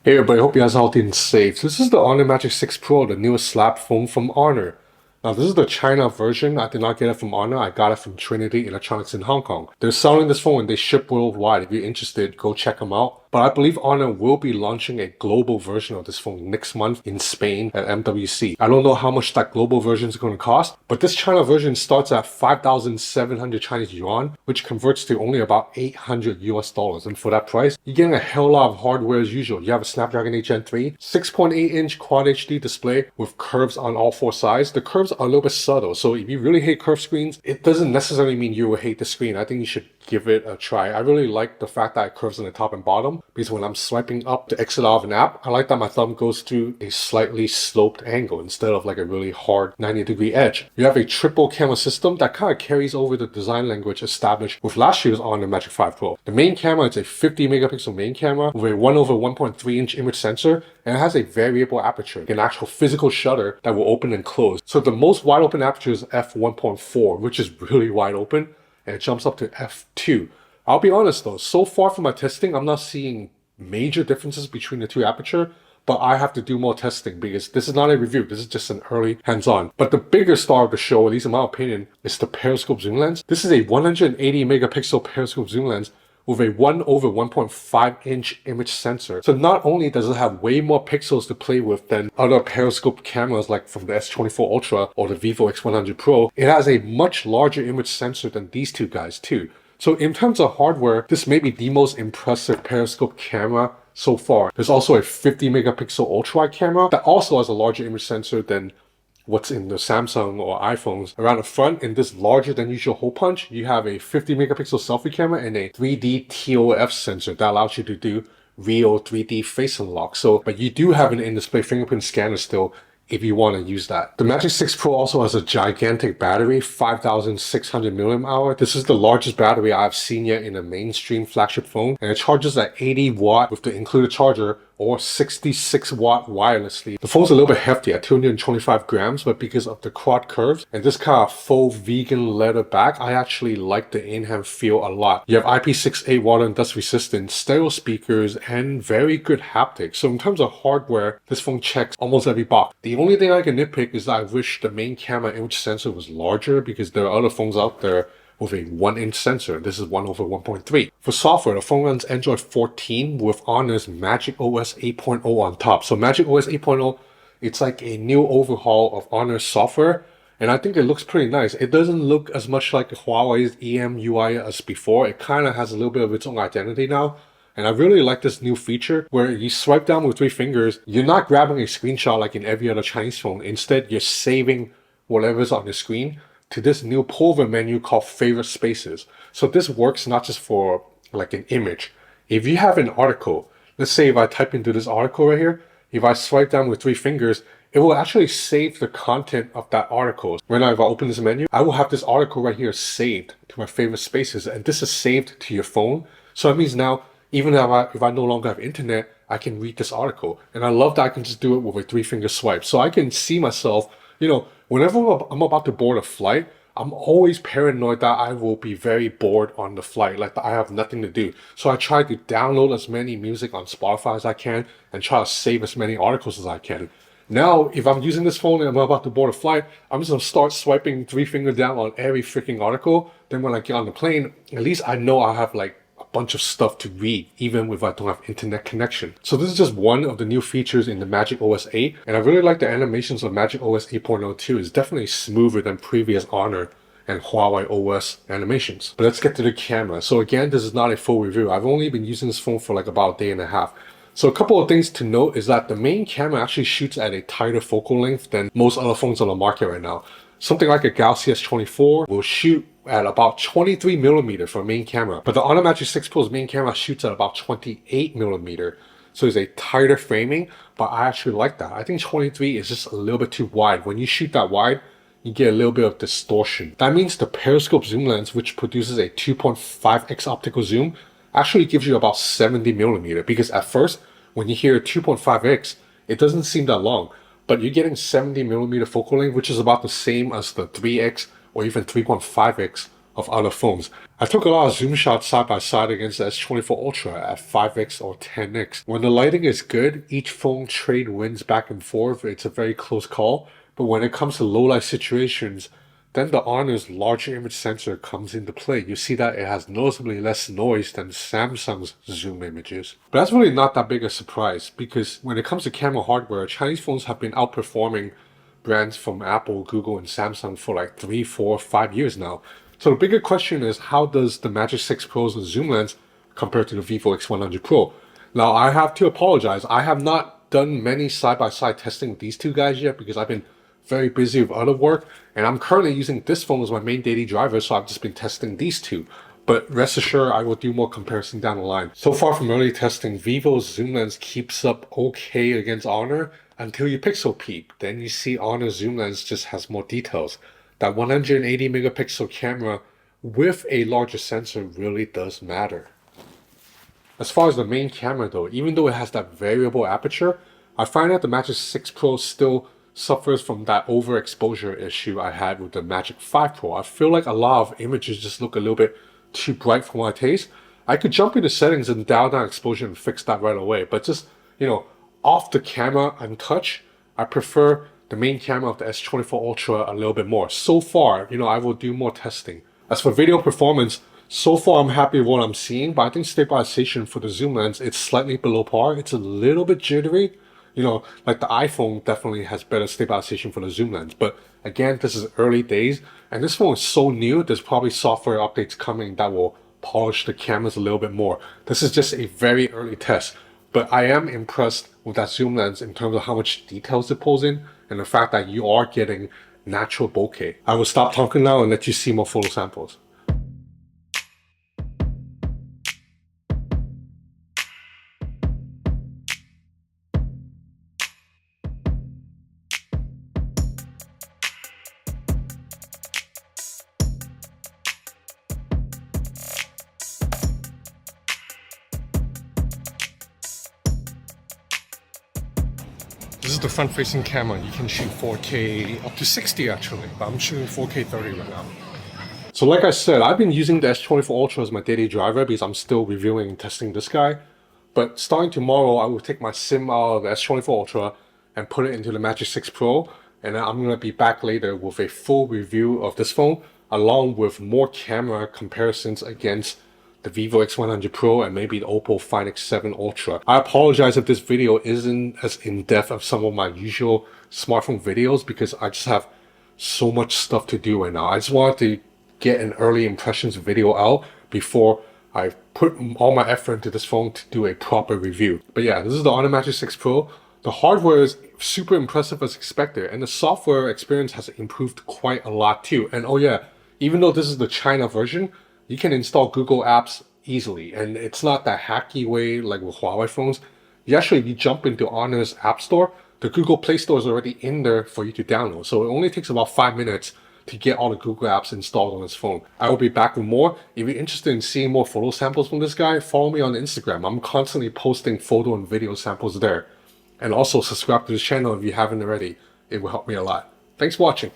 Hey everybody, hope you guys are healthy and safe. This is the Honor Magic 6 Pro, the newest slab phone from Honor. Now this is the China version. I did not get it from Honor. I got it from Trinity Electronics in Hong Kong. They're selling this phone and they ship worldwide. If you're interested, go check them out. But I believe Honor will be launching a global version of this phone next month in Spain at MWC. I don't know how much that global version is going to cost, but this China version starts at 5,700 Chinese yuan, which converts to only about 800 US dollars. And for that price, you're getting a hell lot of hardware as usual. You have a Snapdragon 8 Gen 3, 6.8-inch Quad HD display with curves on all four sides. The curves are a little bit subtle, so if you really hate curved screens, it doesn't necessarily mean you will hate the screen. I think you should give it a try. I really like the fact that it curves on the top and bottom, because when I'm swiping up to exit out of an app, I like that my thumb goes through a slightly sloped angle instead of like a really hard 90-degree edge. You have a triple camera system that kind of carries over the design language established with last year's Honor Magic 5 Pro. The main camera is a 50 megapixel main camera with a 1/1.3-inch image sensor, and it has a variable aperture, an actual physical shutter that will open and close. So the most wide open aperture is f1.4, which is really wide open, and it jumps up to f2. I'll be honest though, so far from my testing, I'm not seeing major differences between the two aperture, but I have to do more testing because this is not a review, this is just an early hands-on. But the bigger star of the show, at least in my opinion, is the Periscope zoom lens. This is a 180 megapixel Periscope zoom lens with a 1/1.5-inch image sensor. So not only does it have way more pixels to play with than other periscope cameras like from the S24 Ultra or the Vivo X100 Pro, it has a much larger image sensor than these two guys too. So in terms of hardware, this may be the most impressive periscope camera so far. There's also a 50 megapixel ultra-wide camera that also has a larger image sensor than what's in the Samsung or iPhones. Around the front, in this larger than usual hole punch, you have a 50 megapixel selfie camera and a 3D TOF sensor that allows you to do real 3D face unlock. But you do have an in-display fingerprint scanner still if you want to use that. The Magic 6 Pro also has a gigantic battery, 5,600 mAh. This is the largest battery I've seen yet in a mainstream flagship phone, and it charges at 80 watt with the included charger or 66 watt wirelessly. The phone's a little bit hefty at 225 grams, but because of the quad curves and this kind of faux vegan leather back, I actually like the in-hand feel a lot. You have IP68 water and dust resistant, stereo speakers, and very good haptics. So in terms of hardware, this phone checks almost every box. The only thing I can nitpick is that I wish the main camera image sensor was larger because there are other phones out there with a 1-inch sensor. This is 1/1.3. For software, the phone runs Android 14 with Honor's MagicOS 8.0 on top. So MagicOS 8.0, it's like a new overhaul of Honor's software, and I think it looks pretty nice. It doesn't look as much like Huawei's EMUI as before. It kind of has a little bit of its own identity now. And I really like this new feature where you swipe down with 3 fingers. You're not grabbing a screenshot like in every other Chinese phone. Instead, you're saving whatever's on the screen to this new pull-over menu called Favorite Spaces. So this works not just for like an image. If you have an article, let's say if I type into this article right here, if I swipe down with 3 fingers, it will actually save the content of that article. If I open this menu, I will have this article right here saved to my favorite spaces, and this is saved to your phone. So that means now, even if I no longer have internet, I can read this article. And I love that I can just do it with a 3-finger swipe. So I can see myself, whenever I'm about to board a flight, I'm always paranoid that I will be very bored on the flight, like I have nothing to do. So I try to download as many music on Spotify as I can and try to save as many articles as I can. Now, if I'm using this phone and I'm about to board a flight, I'm just going to start swiping 3-finger down on every freaking article. Then when I get on the plane, at least I know I have like a bunch of stuff to read, even if I don't have internet connection. So this is just one of the new features in the MagicOS 8, and I really like the animations of MagicOS 8.0 too. It's definitely smoother than previous Honor and Huawei OS animations. But let's get to the camera. So again, this is not a full review. I've only been using this phone for like about a day and a half. So a couple of things to note is that the main camera actually shoots at a tighter focal length than most other phones on the market right now. Something like a Galaxy S24 will shoot at about 23 millimeter for a main camera, but the Honor Magic 6 Pro's main camera shoots at about 28 millimeter. So it's a tighter framing, but I actually like that. I think 23 is just a little bit too wide. When you shoot that wide, you get a little bit of distortion. That means the Periscope zoom lens, which produces a 2.5x optical zoom, actually gives you about 70 millimeter, because at first, when you hear 2.5x, it doesn't seem that long, but you're getting 70 millimeter focal length, which is about the same as the 3x or even 3.5x of other phones. I took a lot of zoom shots side by side against the S24 Ultra at 5x or 10x. When the lighting is good, each phone trade wins back and forth. It's a very close call. But when it comes to low light situations, then the Honor's larger image sensor comes into play. You see that it has noticeably less noise than Samsung's zoom images. But that's really not that big a surprise, because when it comes to camera hardware, Chinese phones have been outperforming brands from Apple, Google, and Samsung for like 3, 4, 5 years now. So the bigger question is, how does the Magic 6 Pro's zoom lens compare to the Vivo X100 Pro? Now, I have to apologize. I have not done many side-by-side testing with these two guys yet because I've been very busy with other work, and I'm currently using this phone as my main daily driver, so I've just been testing these two. But rest assured, I will do more comparison down the line. So far from early testing, Vivo's zoom lens keeps up okay against Honor until you pixel peep. Then you see Honor's zoom lens just has more details. That 180 megapixel camera with a larger sensor really does matter. As far as the main camera though, even though it has that variable aperture, I find that the Magic 6 Pro still suffers from that overexposure issue I had with the Magic 5 Pro. I feel like a lot of images just look a little bit too bright for my taste. I could jump into settings and dial down exposure and fix that right away, but just, off the camera and touch, I prefer the main camera of the S24 Ultra a little bit more. So far, I will do more testing. As for video performance, so far I'm happy with what I'm seeing, but I think stabilization for the zoom lens, it's slightly below par. It's a little bit jittery. Like the iPhone definitely has better stabilization for the zoom lens. But again, this is early days, and this phone is so new, there's probably software updates coming that will polish the cameras a little bit more. This is just a very early test, but I am impressed with that zoom lens in terms of how much details it pulls in and the fact that you are getting natural bokeh. I will stop talking now and let you see more photo samples. This is the front-facing camera. You can shoot 4K up to 60 actually, but I'm shooting 4K 30 right now. So like I said, I've been using the S24 Ultra as my daily driver because I'm still reviewing and testing this guy. But starting tomorrow, I will take my SIM out of the S24 Ultra and put it into the Magic 6 Pro. And then I'm going to be back later with a full review of this phone, along with more camera comparisons against the Vivo X100 Pro and maybe the Oppo Find X7 Ultra. I apologize if this video isn't as in-depth as some of my usual smartphone videos because I just have so much stuff to do right now. I just wanted to get an early impressions video out before I put all my effort into this phone to do a proper review. But yeah, this is the Honor Magic 6 Pro. The hardware is super impressive as expected, and the software experience has improved quite a lot too. And oh yeah, even though this is the China version, you can install Google apps easily, and it's not that hacky way like with Huawei phones. You jump into Honor's App Store, the Google Play Store is already in there for you to download. So it only takes about 5 minutes to get all the Google apps installed on this phone. I will be back with more. If you're interested in seeing more photo samples from this guy, follow me on Instagram. I'm constantly posting photo and video samples there. And also subscribe to this channel if you haven't already. It will help me a lot. Thanks for watching.